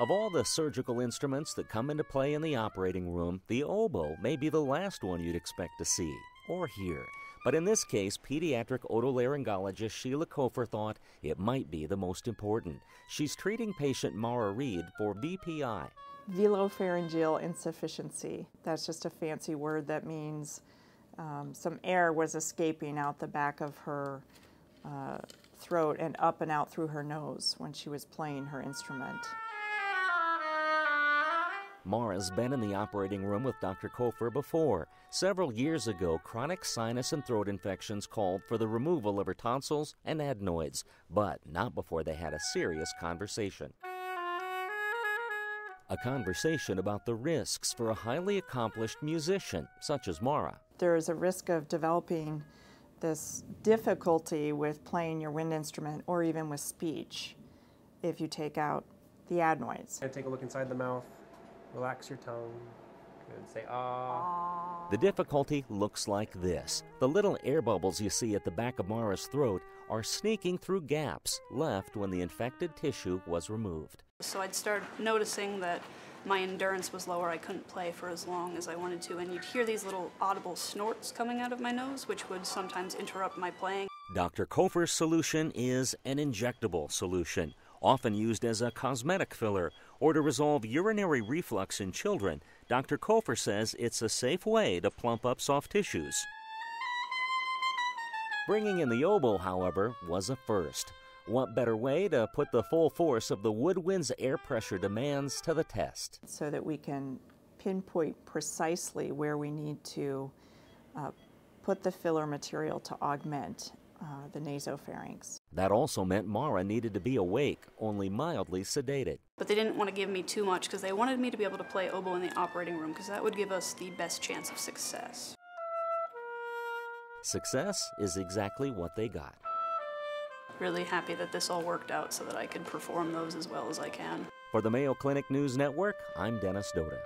Of all the surgical instruments that come into play in the operating room, the oboe may be the last one you'd expect to see or hear. But in this case, pediatric otolaryngologist Sheila Kofer thought it might be the most important. She's treating patient Maura Reed for VPI. Velopharyngeal insufficiency. That's just a fancy word that means some air was escaping out the back of her throat and up and out through her nose when she was playing her instrument. Maura's been in the operating room with Dr. Kofer before. Several years ago, chronic sinus and throat infections called for the removal of her tonsils and adenoids, but not before they had a serious conversation. A conversation about the risks for a highly accomplished musician, such as Maura. There is a risk of developing this difficulty with playing your wind instrument or even with speech if you take out the adenoids. Take a look inside the mouth. Relax your tongue. Good. Say ah. The difficulty looks like this. The little air bubbles you see at the back of Maura's throat are sneaking through gaps left when the infected tissue was removed. So I'd start noticing that my endurance was lower. I couldn't play for as long as I wanted to, and you'd hear these little audible snorts coming out of my nose, which would sometimes interrupt my playing. Dr. Kofer's solution is an injectable solution, often used as a cosmetic filler or to resolve urinary reflux in children. Dr. Kofer says it's a safe way to plump up soft tissues. Bringing in the oboe, however, was a first. What better way to put the full force of the woodwind's air pressure demands to the test? So that we can pinpoint precisely where we need to put the filler material to augment the nasopharynx. That also meant Maura needed to be awake, only mildly sedated. But they didn't want to give me too much because they wanted me to be able to play oboe in the operating room because that would give us the best chance of success. Success is exactly what they got. Really happy that this all worked out so that I could perform those as well as I can. For the Mayo Clinic News Network, I'm Dennis Doda.